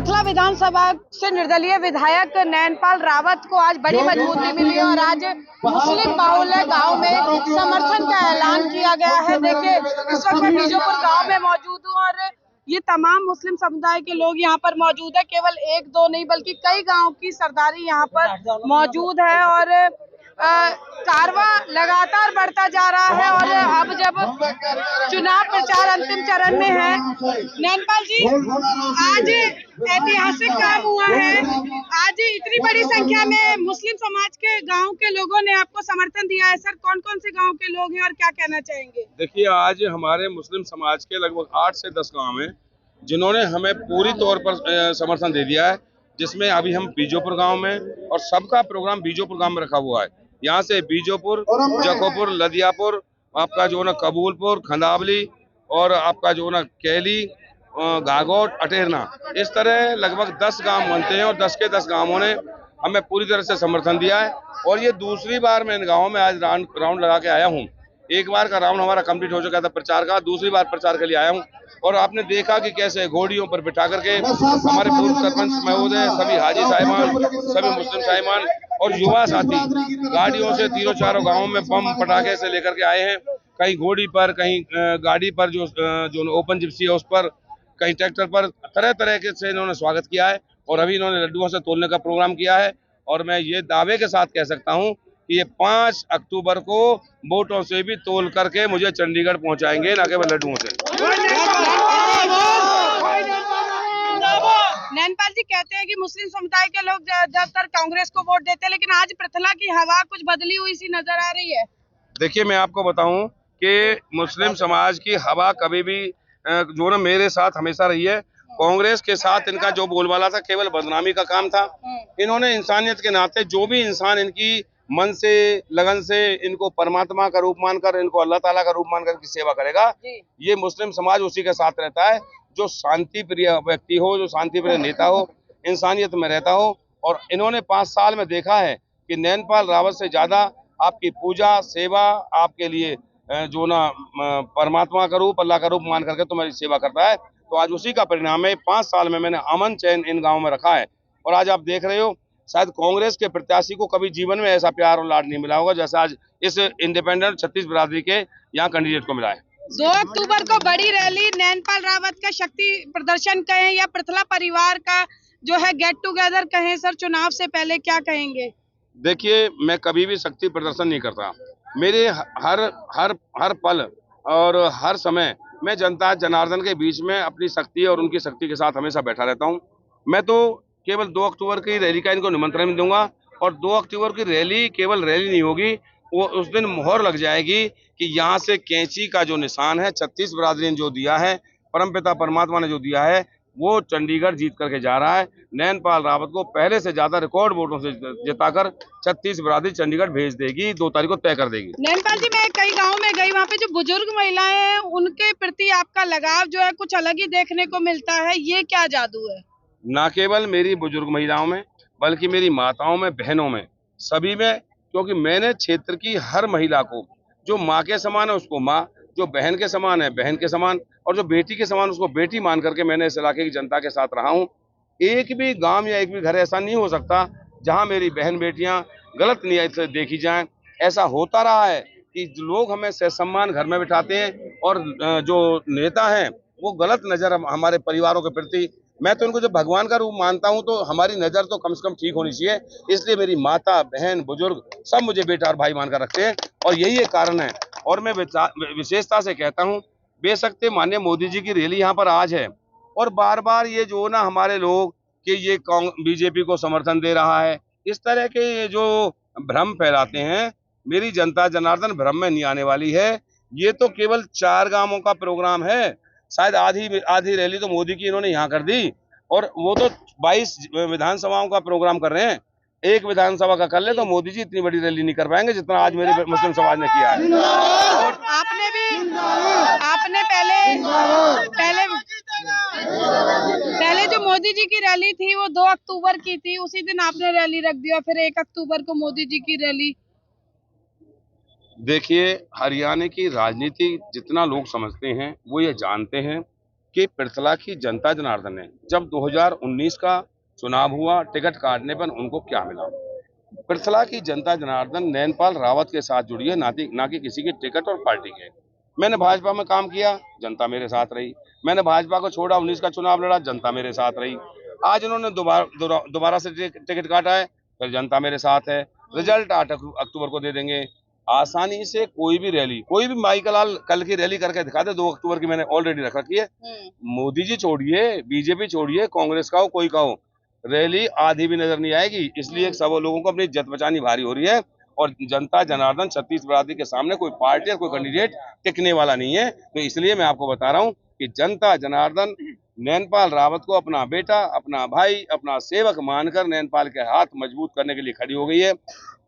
पृथला विधानसभा से निर्दलीय विधायक नैनपाल रावत को आज बड़ी मजबूती मिली और आज मुस्लिम बाहुल्य गांव में समर्थन का ऐलान किया गया है। देखिए, इस वक्त मैं बीजोपुर गांव में मौजूद हूं और ये तमाम मुस्लिम समुदाय के लोग यहाँ पर मौजूद है। केवल एक दो नहीं बल्कि कई गांव की सरदारी यहाँ पर मौजूद है और कारवां लगातार बढ़ता जा रहा है और अब जब चुनाव प्रचार अंतिम चरण में है। नैनपाल जी, आज ऐतिहासिक काम हुआ है। आज इतनी बड़ी संख्या में मुस्लिम समाज के गांव के लोगों ने आपको समर्थन दिया है। सर, कौन कौन से गांव के लोग हैं और क्या कहना चाहेंगे? देखिए, आज हमारे मुस्लिम समाज के लगभग 8 से 10 गांव हैं जिन्होंने हमें पूरी तौर पर समर्थन दे दिया है, जिसमें अभी हम बीजोपुर गांव में और सबका प्रोग्राम बीजोपुर गांव में रखा हुआ है। यहाँ से बीजोपुर, जखोपुर, लदियापुर, आपका जो ना कबूलपुर, खंदावली और आपका जो ना कैली, घाघोट, अटेरना, इस तरह लगभग 10 गांव बनते हैं और 10 के 10 गांवों ने हमें पूरी तरह से समर्थन दिया है। और ये दूसरी बार मैं इन गाँवों में आज राउंड लगा के आया हूँ। एक बार का राउंड हमारा कंप्लीट हो चुका था प्रचार का, दूसरी बार प्रचार के लिए आया हूँ और आपने देखा कि कैसे घोड़ियों पर बिठा करके हमारे पूर्व सरपंच महोदय, सभी हाजी साहिबान, सभी मुस्लिम साहिबान और युवा साथी गाड़ियों से तीनों चारों गांवों में बम पटाखे से लेकर के आए हैं। कहीं घोड़ी पर, कहीं गाड़ी पर जो ओपन जिप्सी है उस पर, कहीं ट्रैक्टर पर, तरह तरह के से इन्होंने स्वागत किया है और अभी इन्होंने लड्डुओं से तोलने का प्रोग्राम किया है। और मैं ये दावे के साथ कह सकता हूँ कि ये 5 अक्टूबर को वोटों से भी तोल करके मुझे चंडीगढ़ पहुंचाएंगे, ना केवल लड्डुओं से। नैनपाल जी, कहते हैं कि मुस्लिम समुदाय के लोग ज्यादातर कांग्रेस को वोट देते हैं, लेकिन आज पृथला की हवा कुछ बदली हुई सी नजर आ रही है। देखिए, मैं आपको बताऊं कि मुस्लिम समाज की हवा कभी भी जो ना मेरे साथ हमेशा रही है। कांग्रेस के साथ इनका जो बोलबाला था केवल बदनामी का काम था। इन्होंने इंसानियत के नाते जो भी इंसान इनकी मन से, लगन से इनको परमात्मा का रूप मानकर, इनको अल्लाह ताला का रूप मानकर की सेवा करेगा, ये मुस्लिम समाज उसी के साथ रहता है। जो शांति प्रिय व्यक्ति हो, जो शांति प्रिय नेता हो, इंसानियत में रहता हो। और इन्होंने 5 साल में देखा है कि नैनपाल रावत से ज्यादा आपकी पूजा, सेवा, आपके लिए जो ना परमात्मा का रूप, अल्लाह का रूप मान करके तुम्हारी सेवा करता है। तो आज उसी का परिणाम है। 5 साल में मैंने अमन चैन इन गाँव में रखा है और आज आप देख रहे हो, शायद कांग्रेस के प्रत्याशी को कभी जीवन में ऐसा प्यार और लाड नहीं मिला होगा जैसा आज इस इंडिपेंडेंट 36 बिरादरी के यहाँ कैंडिडेट को मिला है। 2 अक्टूबर को बड़ी रैली, नैनपाल रावत का शक्ति प्रदर्शन कहें या पृथला परिवार का जो है गेट टुगेदर कहें, सर चुनाव से पहले क्या कहेंगे? देखिए, मैं कभी भी शक्ति प्रदर्शन नहीं करता। मेरे हर पल और हर समय मैं जनता जनार्दन के बीच में अपनी शक्ति और उनकी शक्ति के साथ हमेशा बैठा रहता हूँ। मैं तो केवल 2 अक्टूबर की रैली का इनको निमंत्रण दूंगा और 2 अक्टूबर की रैली केवल रैली नहीं होगी, वो उस दिन मोहर लग जाएगी कि यहाँ से कैंची का जो निशान है 36 बिरादरी ने जो दिया है, परमपिता परमात्मा ने जो दिया है, वो चंडीगढ़ जीत करके जा रहा है। नैनपाल रावत को पहले से ज्यादा रिकॉर्ड वोटों से जिताकर 36 बिरादरी चंडीगढ़ भेज देगी, 2 तारीख को तय कर देगी। नैनपाल जी, मैं कई गाँव में गई, वहाँ पे जो बुजुर्ग महिलाएं हैं उनके प्रति आपका लगाव जो है कुछ अलग ही देखने को मिलता है। ये क्या जादू है? ना केवल मेरी बुजुर्ग महिलाओं में बल्कि मेरी माताओं में, बहनों में, सभी में, क्योंकि मैंने क्षेत्र की हर महिला को जो माँ के समान है उसको माँ, जो बहन के समान है बहन के समान, और जो बेटी के समान उसको बेटी मान करके मैंने इस इलाके की जनता के साथ रहा हूँ। एक भी गांव या एक भी घर ऐसा नहीं हो सकता जहां मेरी बहन बेटियां गलत नियत से देखी जाएं। ऐसा होता रहा है कि लोग हमें सम्मान घर में बिठाते हैं और जो नेता हैं वो गलत नजर हमारे परिवारों के प्रति, मैं तो उनको जब भगवान का रूप मानता हूं तो हमारी नज़र तो कम से कम ठीक होनी चाहिए। इसलिए मेरी माता, बहन, बुजुर्ग सब मुझे बेटा और भाई मानकर रखते हैं और यही एक कारण है। और मैं विशेषता से कहता हूं, बेशक माननीय मोदी जी की रैली यहाँ पर आज है और बार बार ये जो ना हमारे लोग कि ये बीजेपी को समर्थन दे रहा है, इस तरह के ये जो भ्रम फैलाते हैं, मेरी जनता जनार्दन भ्रम में नहीं आने वाली है। ये तो केवल 4 गांवों का प्रोग्राम है, शायद आधी रैली तो मोदी की इन्होंने यहाँ कर दी और वो तो 22 विधानसभाओं का प्रोग्राम कर रहे हैं। एक विधानसभा का कर ले तो मोदी जी इतनी बड़ी रैली नहीं कर पाएंगे जितना आज मेरे मुस्लिम समाज ने किया है। और आपने पहले जो मोदी जी की रैली थी वो 2 अक्टूबर की थी, उसी दिन आपने रैली रख दिया, फिर 1 अक्टूबर को मोदी जी की रैली। देखिए, हरियाणा की राजनीति जितना लोग समझते हैं वो ये जानते हैं कि पृथला की जनता जनार्दन ने जब 2019 का चुनाव हुआ, टिकट काटने पर उनको क्या मिला। पृथला की जनता जनार्दन नैनपाल रावत के साथ जुड़ी है, ना कि किसी के टिकट और पार्टी के। मैंने भाजपा में काम किया, जनता मेरे साथ रही। मैंने भाजपा को छोड़ा, 19 का चुनाव लड़ा, जनता मेरे साथ रही। आज इन्होंने दोबारा से टिकट काटा है, फिर जनता मेरे साथ है। रिजल्ट 8 अक्टूबर को दे देंगे। आसानी से कोई भी रैली, कोई भी माई का लाल कल की रैली करके दिखा दे, 2 अक्टूबर की मैंने ऑलरेडी रख रखी है। मोदी जी छोड़िए, बीजेपी छोड़िए, कांग्रेस का हो कोई का हो, रैली आधी भी नजर नहीं आएगी। इसलिए सब लोगों को अपनी इज्जत बचानी भारी हो रही है। और जनता जनार्दन 36 बरादरी के सामने कोई पार्टी या कोई कैंडिडेट टिकने वाला नहीं है। तो इसलिए मैं आपको बता रहा हूँ कि जनता जनार्दन नैनपाल रावत को अपना बेटा, अपना भाई, अपना सेवक मानकर नैनपाल के हाथ मजबूत करने के लिए खड़ी हो गई है।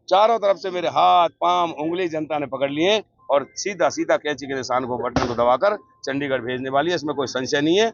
चारों तरफ से मेरे हाथ, पांव, उंगली जनता ने पकड़ लिए और सीधा सीधा कैंची के निशान को, बटन को दबाकर चंडीगढ़ भेजने वाली है। इसमें कोई संशय नहीं है।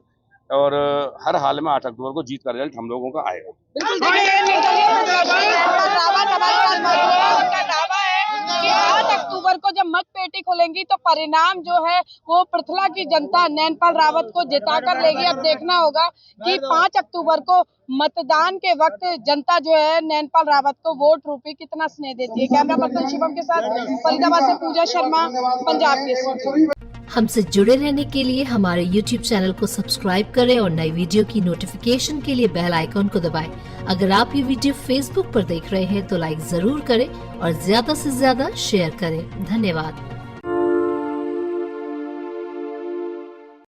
और हर हाल में 8 अक्टूबर को जीत का रिजल्ट हम लोगों का आएगा। बिल्कुल, देखिए निर्दलीय प्रत्याशी नैनपाल रावत हमारे साथ मौजूद है। उनका दावा है कि 8 अक्टूबर को जब मत पेटी खुलेंगी तो परिणाम जो है वो पृथला की जनता नैनपाल रावत को जिताकर लेगी। अब देखना होगा कि 5 अक्टूबर को मतदान के वक्त जनता जो है नैनपाल रावत को वोट रूपी कितना स्नेह देती है। कैमरा पर्सन शिवम के साथ फरीदाबाद से पूजा शर्मा, पंजाब केसरी। हमसे जुड़े रहने के लिए हमारे YouTube चैनल को सब्सक्राइब करें और नई वीडियो की नोटिफिकेशन के लिए बेल आइकॉन को दबाएं। अगर आप ये वीडियो Facebook पर देख रहे हैं तो लाइक जरूर करें और ज्यादा से ज्यादा शेयर करें। धन्यवाद।